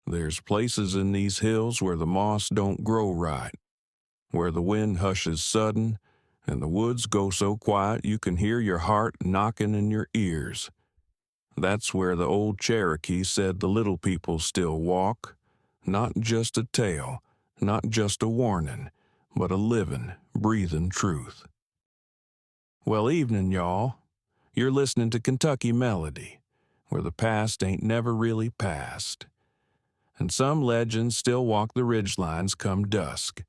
There's places in these hills where the moss don't grow right, where the wind hushes sudden, and the woods go so quiet you can hear your heart knocking in your ears. That's where the old Cherokee said the little people still walk, not just a tale, not just a warning, but a living, breathing truth. Well, evening, y'all. You're listening to Kentucky Melody, where the past ain't never really past. And some legends still walk the ridgelines come dusk.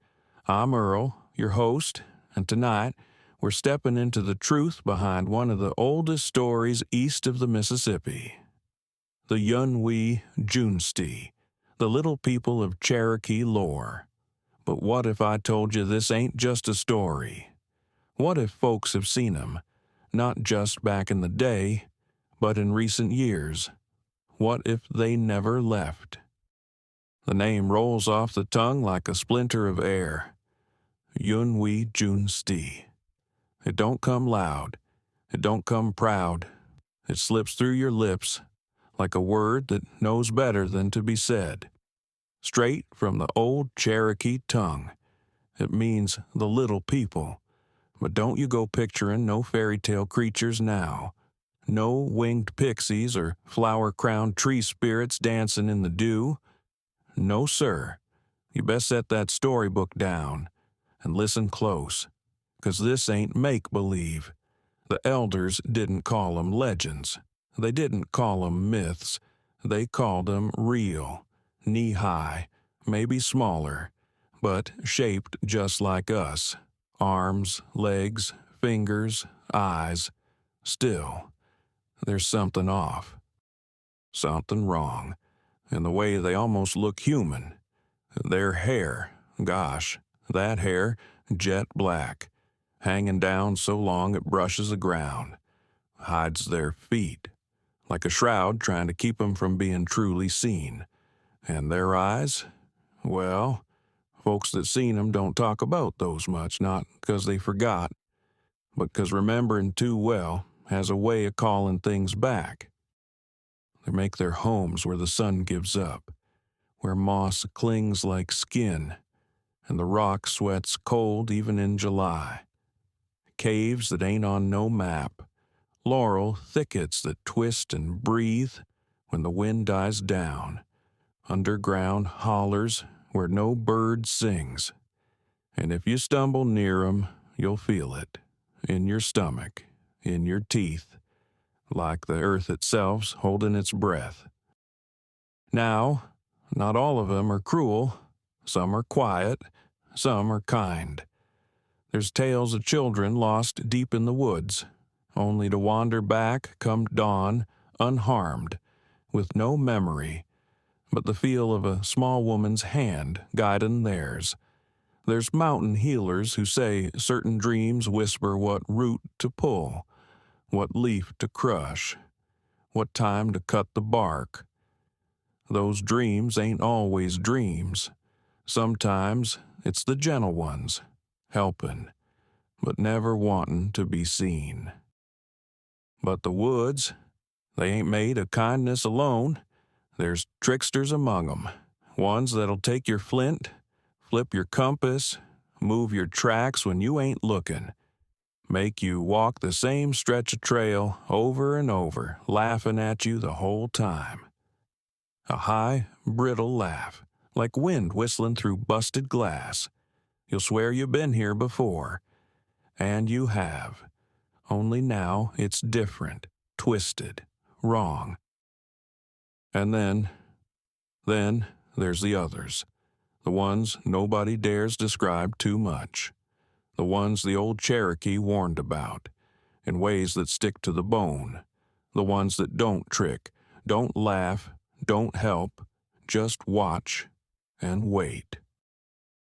I'm Earl, your host, and tonight we're stepping into the truth behind one of the oldest stories east of the Mississippi. The Yunwi Tsunsdi, the little people of Cherokee lore. But what if I told you this ain't just a story? What if folks have seen 'em, not just back in the day, but in recent years? What if they never left? The name rolls off the tongue like a splinter of air. Yunwi Tsunsdi. It don't come loud. It don't come proud. It slips through your lips like a word that knows better than to be said. Straight from the old Cherokee tongue. It means the little people. But don't you go picturing no fairy tale creatures now. No winged pixies or flower-crowned tree spirits dancing in the dew. No, sir. You best set that storybook down and listen close, 'cause this ain't make-believe. The elders didn't call 'em legends. They didn't call 'em myths. They called 'em real, knee-high, maybe smaller, but shaped just like us. Arms, legs, fingers, eyes. Still, there's something off. Something wrong. In the way they almost look human. Their hair, gosh, that hair, jet black, hanging down so long it brushes the ground, hides their feet, like a shroud trying to keep 'em from being truly seen. And their eyes, well, folks that seen 'em don't talk about those much, not 'cause they forgot, but 'cause remembering too well has a way of calling things back. They make their homes where the sun gives up, where moss clings like skin, and the rock sweats cold even in July. Caves that ain't on no map, laurel thickets that twist and breathe when the wind dies down, underground hollers where no bird sings. And if you stumble near 'em, you'll feel it, in your stomach, in your teeth, like the earth itself's holding its breath. Now, not all of 'em are cruel. Some are quiet, some are kind. There's tales of children lost deep in the woods, only to wander back come dawn, unharmed, with no memory, but the feel of a small woman's hand guiding theirs. There's mountain healers who say certain dreams whisper what root to pull, what leaf to crush, what time to cut the bark. Those dreams ain't always dreams. Sometimes it's the gentle ones, helping, but never wanting to be seen. But the woods, they ain't made of kindness alone. There's tricksters among 'em, ones that'll take your flint, flip your compass, move your tracks when you ain't looking, make you walk the same stretch of trail over and over, laughing at you the whole time. A high, brittle laugh, like wind whistling through busted glass. You'll swear you've been here before. And you have. Only now it's different, twisted, wrong. And then there's the others. The ones nobody dares describe too much. The ones the old Cherokee warned about, in ways that stick to the bone. The ones that don't trick, don't laugh, don't help, just watch and wait.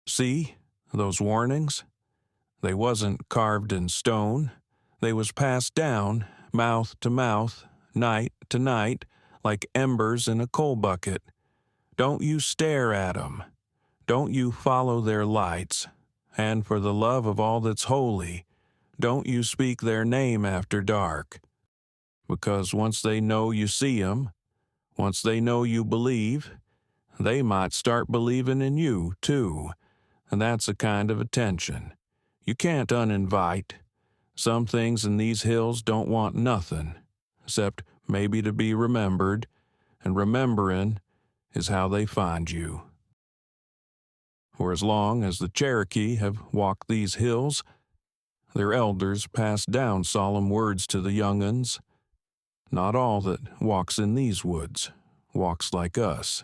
See, those warnings? They wasn't carved in stone. They was passed down, mouth to mouth, night to night, like embers in a coal bucket. Don't you stare at 'em. Don't you follow their lights. And for the love of all that's holy, don't you speak their name after dark. Because once they know you see 'em, once they know you believe, they might start believing in you, too, and that's a kind of attention you can't uninvite. Some things in these hills don't want nothing, except maybe to be remembered, and remembering is how they find you. For as long as the Cherokee have walked these hills, their elders passed down solemn words to the young'uns. Not all that walks in these woods walks like us.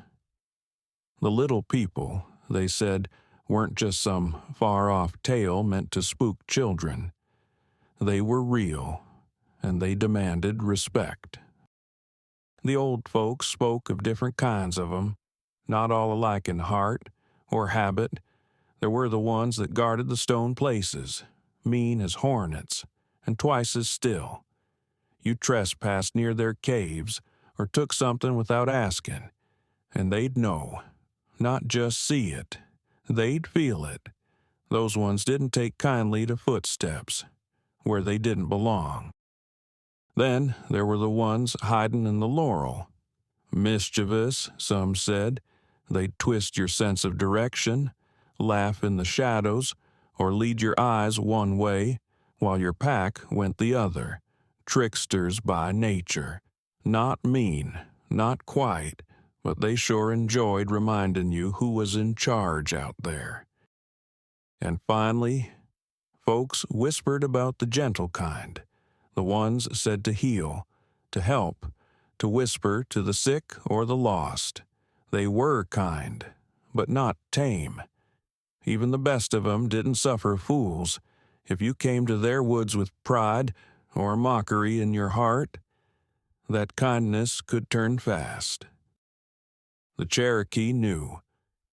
The little people, they said, weren't just some far-off tale meant to spook children. They were real, and they demanded respect. The old folks spoke of different kinds of 'em, not all alike in heart or habit. There were the ones that guarded the stone places, mean as hornets, and twice as still. You trespassed near their caves or took something without asking, and they'd know, not just see it, they'd feel it. Those ones didn't take kindly to footsteps where they didn't belong. Then there were the ones hiding in the laurel. Mischievous, some said. They'd twist your sense of direction, laugh in the shadows, or lead your eyes one way while your pack went the other. Tricksters by nature. Not mean, not quite, but they sure enjoyed reminding you who was in charge out there. And finally, folks whispered about the gentle kind, the ones said to heal, to help, to whisper to the sick or the lost. They were kind, but not tame. Even the best of 'em didn't suffer fools. If you came to their woods with pride or mockery in your heart, that kindness could turn fast. The Cherokee knew.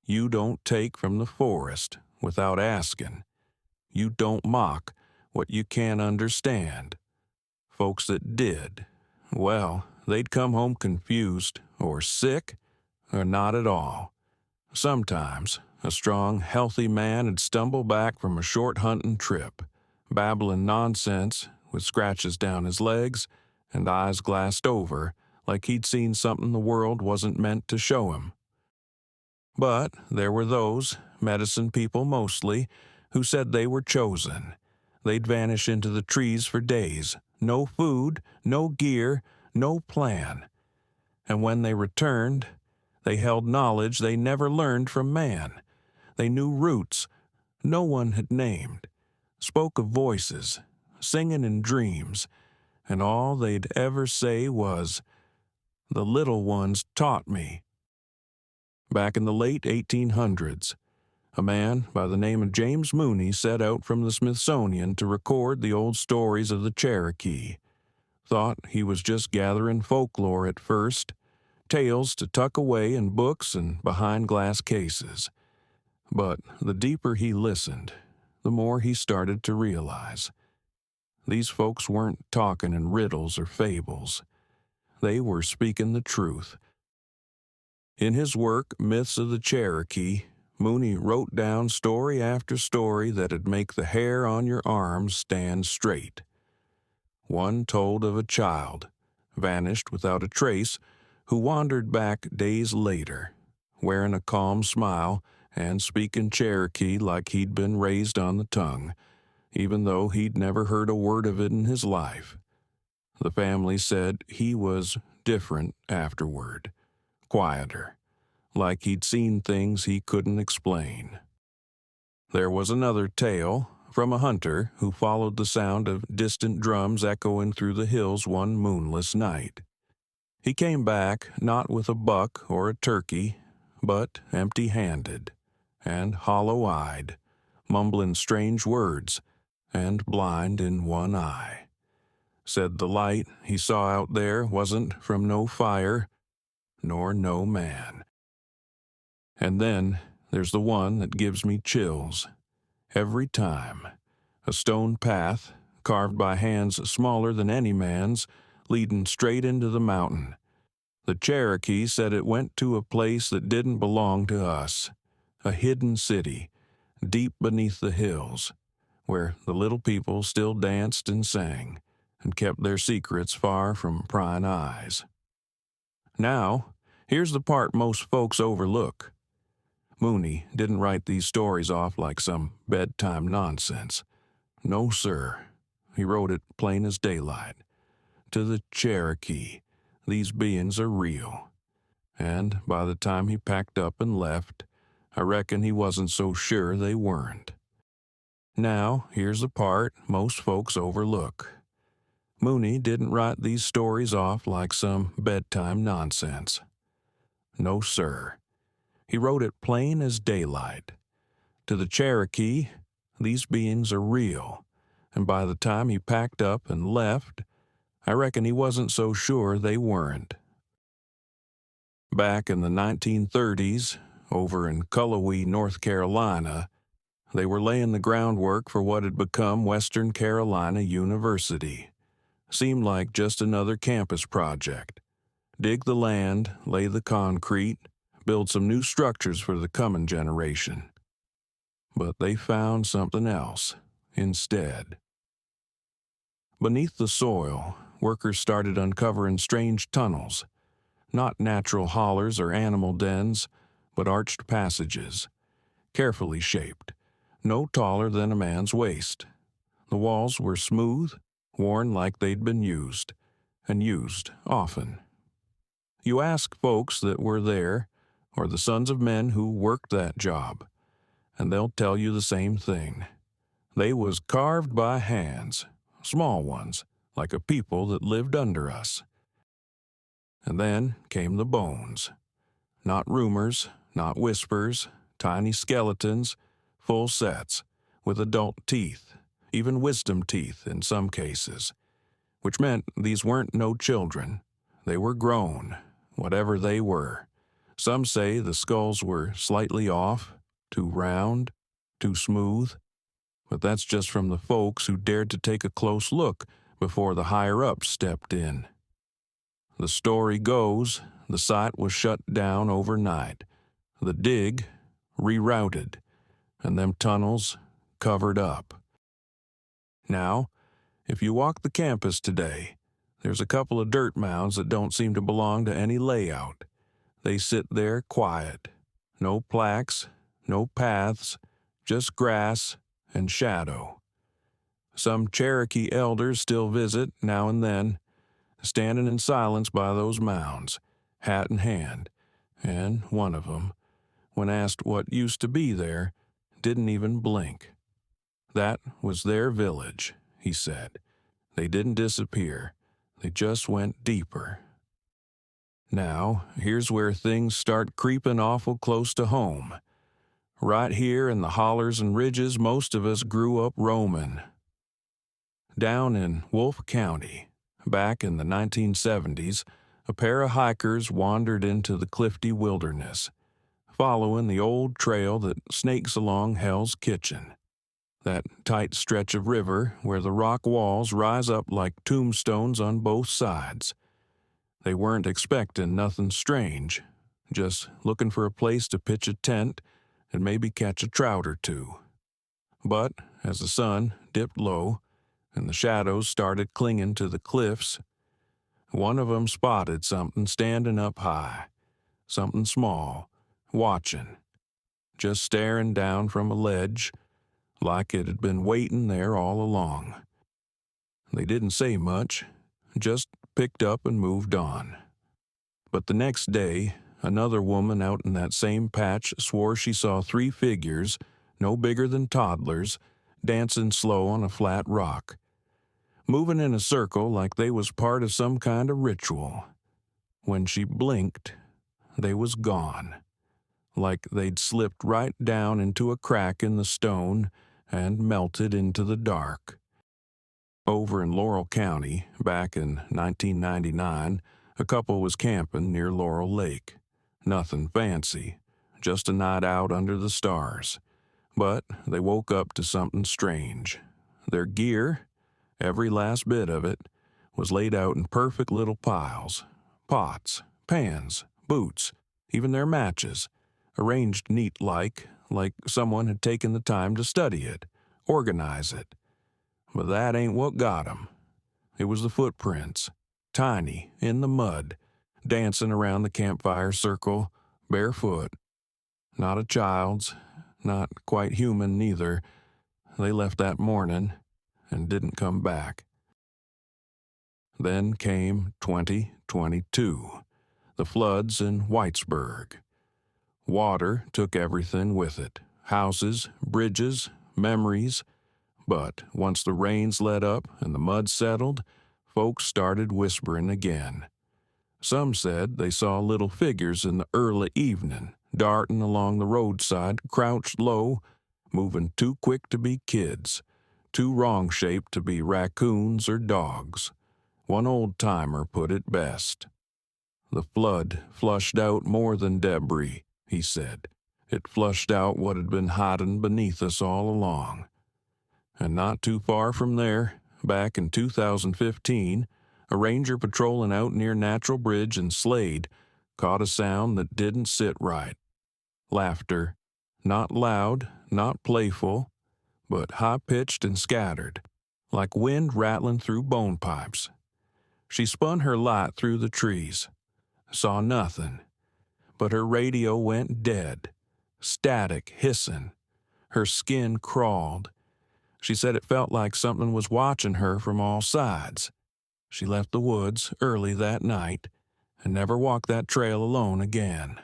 You don't take from the forest without asking. You don't mock what you can't understand. Folks that did, well, they'd come home confused or sick or not at all. Sometimes a strong, healthy man would stumble back from a short hunting trip, babbling nonsense with scratches down his legs and eyes glassed over like he'd seen something the world wasn't meant to show him. But there were those, medicine people mostly, who said they were chosen. They'd vanish into the trees for days, no food, no gear, no plan. And when they returned, they held knowledge they never learned from man. They knew roots no one had named, spoke of voices, singing in dreams, and all they'd ever say was, "The little ones taught me." Back in the late 1800s, a man by the name of James Mooney set out from the Smithsonian to record the old stories of the Cherokee. Thought he was just gathering folklore at first, tales to tuck away in books and behind glass cases. But the deeper he listened, the more he started to realize. These folks weren't talking in riddles or fables. They were speaking the truth. In his work, Myths of the Cherokee, Mooney wrote down story after story that'd make the hair on your arms stand straight. One told of a child, vanished without a trace, who wandered back days later, wearing a calm smile and speaking Cherokee like he'd been raised on the tongue, even though he'd never heard a word of it in his life. The family said he was different afterward, quieter, like he'd seen things he couldn't explain. There was another tale from a hunter who followed the sound of distant drums echoing through the hills one moonless night. He came back not with a buck or a turkey, but empty-handed and hollow-eyed, mumbling strange words and blind in one eye. Said the light he saw out there wasn't from no fire nor no man. And then there's the one that gives me chills every time. A stone path, carved by hands smaller than any man's, leading straight into the mountain. The Cherokee said it went to a place that didn't belong to us, a hidden city, deep beneath the hills, where the little people still danced and sang, and kept their secrets far from prying eyes. Now, Here's the part most folks overlook. Mooney didn't write these stories off like some bedtime nonsense. No, sir. He wrote it plain as daylight. To the Cherokee, these beings are real. And by the time he packed up and left, I reckon he wasn't so sure they weren't. Now, here's the part most folks overlook. Mooney didn't write these stories off like some bedtime nonsense. No, sir. He wrote it plain as daylight. To the Cherokee, these beings are real, and by the time he packed up and left, I reckon he wasn't so sure they weren't. Back in the 1930s, over in Cullowhee, North Carolina, they were laying the groundwork for what had become Western Carolina University. Seemed like just another campus project. Dig the land, lay the concrete, build some new structures for the coming generation. But they found something else instead. Beneath the soil, workers started uncovering strange tunnels, not natural hollers or animal dens, but arched passages, carefully shaped, no taller than a man's waist. The walls were smooth, worn like they'd been used, and used often. You ask folks that were there, or the sons of men who worked that job, and they'll tell you the same thing. They was carved by hands, small ones, like a people that lived under us. And then came the bones. Not rumors, not whispers, tiny skeletons, full sets, with adult teeth, even wisdom teeth in some cases, which meant these weren't no children. They were grown, whatever they were. Some say the skulls were slightly off, too round, too smooth, but that's just from the folks who dared to take a close look before the higher-ups stepped in. The story goes, the site was shut down overnight, the dig rerouted, and them tunnels covered up. Now, if you walk the campus today, there's a couple of dirt mounds that don't seem to belong to any layout. They sit there quiet. No plaques, no paths, just grass and shadow. Some Cherokee elders still visit now and then, standing in silence by those mounds, hat in hand, and one of them, when asked what used to be there, didn't even blink. That was their village, he said. They didn't disappear. They just went deeper. Now, here's where things start creeping awful close to home. Right here in the hollers and ridges most of us grew up roaming. Down in Wolfe County, back in the 1970s, a pair of hikers wandered into the cliffy wilderness, following the old trail that snakes along Hell's Kitchen, that tight stretch of river where the rock walls rise up like tombstones on both sides. They weren't expecting nothing strange, just looking for a place to pitch a tent and maybe catch a trout or two. But as the sun dipped low and the shadows started clinging to the cliffs, one of them spotted something standing up high, something small, watching, just staring down from a ledge like it had been waiting there all along. They didn't say much, just picked up and moved on. But the next day, another woman out in that same patch swore she saw 3 figures, no bigger than toddlers, dancing slow on a flat rock, moving in a circle like they was part of some kind of ritual. When she blinked, they was gone, like they'd slipped right down into a crack in the stone and melted into the dark. Over in Laurel County, back in 1999, a couple was camping near Laurel Lake. Nothing fancy, just a night out under the stars. But they woke up to something strange. Their gear, every last bit of it, was laid out in perfect little piles. Pots, pans, boots, even their matches, arranged neat-like someone had taken the time to study it, organize it. But that ain't what got 'em. It was the footprints, tiny, in the mud, dancing around the campfire circle, barefoot. Not a child's, not quite human neither. They left that morning and didn't come back. Then came 2022, the floods in Whitesburg. Water took everything with it, houses, bridges, memories. But once the rains let up and the mud settled, folks started whispering again. Some said they saw little figures in the early evening, darting along the roadside, crouched low, moving too quick to be kids, too wrong-shaped to be raccoons or dogs. One old-timer put it best. The flood flushed out more than debris, he said. It flushed out what had been hiding beneath us all along. And not too far from there, back in 2015, a ranger patrolling out near Natural Bridge in Slade caught a sound that didn't sit right. Laughter, not loud, not playful, but high-pitched and scattered, like wind rattling through bone pipes. She spun her light through the trees, saw nothing, but her radio went dead, static, hissing. Her skin crawled. She said it felt like something was watching her from all sides. She left the woods early that night and never walked that trail alone again.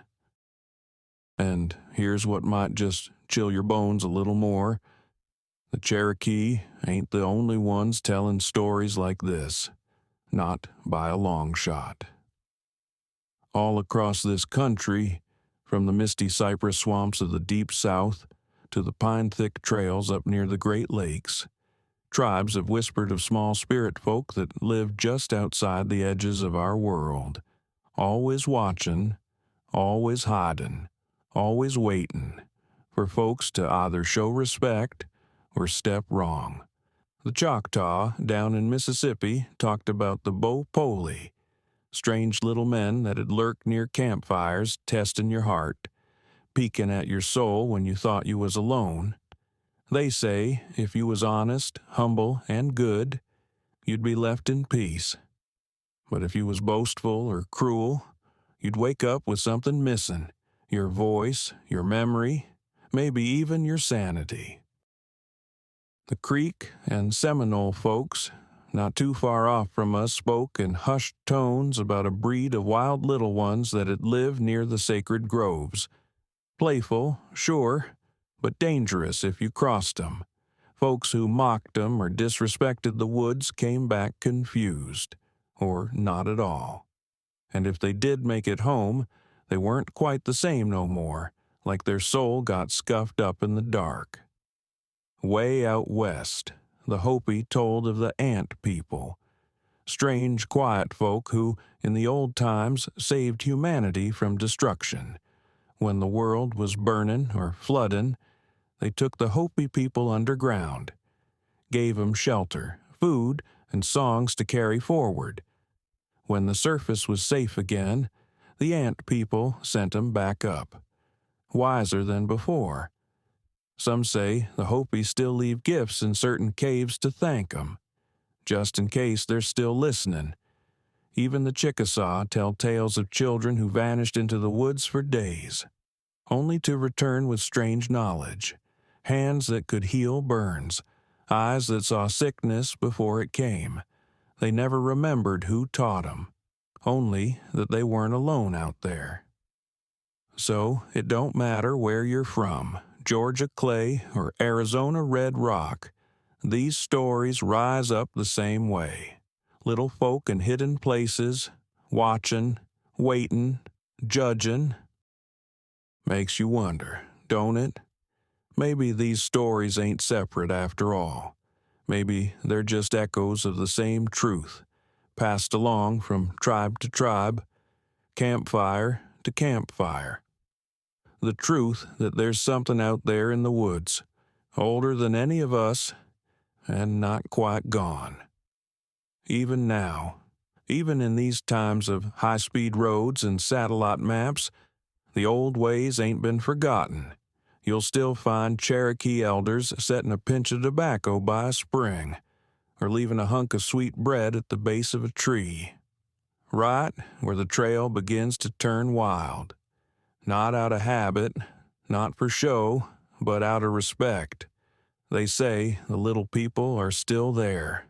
And here's what might just chill your bones a little more. The Cherokee ain't the only ones telling stories like this, not by a long shot. All across this country, from the misty cypress swamps of the deep south to the pine-thick trails up near the Great Lakes, tribes have whispered of small spirit folk that live just outside the edges of our world, always watching, always hiding, always waiting for folks to either show respect or step wrong. The Choctaw down in Mississippi talked about the Bo-Poli, strange little men that had lurked near campfires testing your heart, peeking at your soul when you thought you was alone. They say if you was honest, humble, and good, you'd be left in peace. But if you was boastful or cruel, you'd wake up with something missing, your voice, your memory, maybe even your sanity. The Creek and Seminole folks, not too far off from us, spoke in hushed tones about a breed of wild little ones that had lived near the sacred groves. Playful, sure, but dangerous if you crossed 'em. Folks who mocked 'em or disrespected the woods came back confused, or not at all. And if they did make it home, they weren't quite the same no more, like their soul got scuffed up in the dark. Way out west, the Hopi told of the ant people, strange, quiet folk who, in the old times, saved humanity from destruction. When the world was burning or flooding, they took the Hopi people underground, gave 'em shelter, food, and songs to carry forward. When the surface was safe again, the ant people sent 'em back up, wiser than before. Some say the Hopi still leave gifts in certain caves to thank 'em, just in case they're still listening. Even the Chickasaw tell tales of children who vanished into the woods for days, only to return with strange knowledge, hands that could heal burns, eyes that saw sickness before it came. They never remembered who taught 'em, only that they weren't alone out there. So it don't matter where you're from, Georgia clay or Arizona red rock, these stories rise up the same way. Little folk in hidden places, watching, waiting, judging. Makes you wonder, don't it? Maybe these stories ain't separate after all. Maybe they're just echoes of the same truth, passed along from tribe to tribe, campfire to campfire. The truth that there's something out there in the woods, older than any of us, and not quite gone. Even now, even in these times of high-speed roads and satellite maps, the old ways ain't been forgotten. You'll still find Cherokee elders setting a pinch of tobacco by a spring, or leaving a hunk of sweet bread at the base of a tree. right where the trail begins to turn wild. Not out of habit, not for show, but out of respect. They say the little people are still there.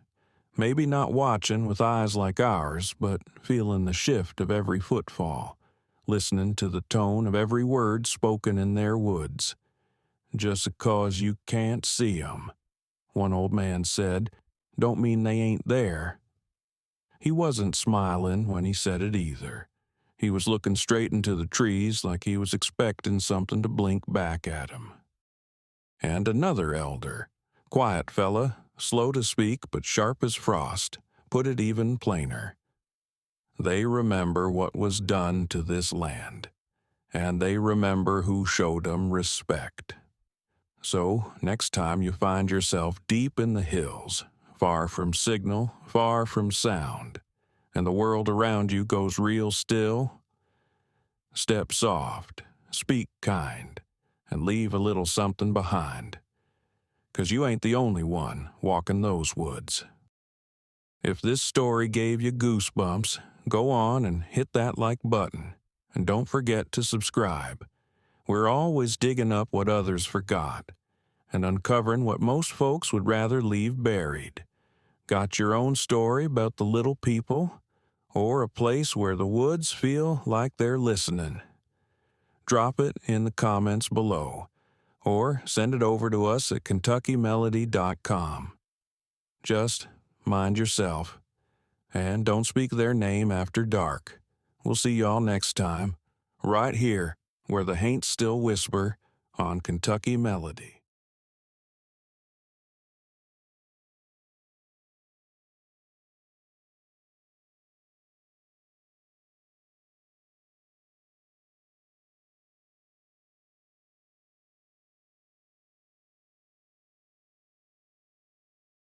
Maybe not watching with eyes like ours, but feeling the shift of every footfall, listening to the tone of every word spoken in their woods. Just 'cause you can't see 'em, one old man said, don't mean they ain't there. He wasn't smiling when he said it either. He was looking straight into the trees like he was expecting something to blink back at him. And another elder, quiet fella, slow to speak but sharp as frost, put it even plainer. They remember what was done to this land, and they remember who showed 'em respect. So, next time you find yourself deep in the hills, far from signal, far from sound, and the world around you goes real still, step soft, speak kind, and leave a little something behind. 'Cause you ain't the only one walking those woods. If this story gave you goosebumps, go on and hit that like button, and don't forget to subscribe. We're always digging up what others forgot, and uncovering what most folks would rather leave buried. Got your own story about the little people, or a place where the woods feel like they're listening? Drop it in the comments below, or send it over to us at KentuckyMelody.com. Just mind yourself, and don't speak their name after dark. We'll see y'all next time, right here where the haints still whisper on Kentucky Melody.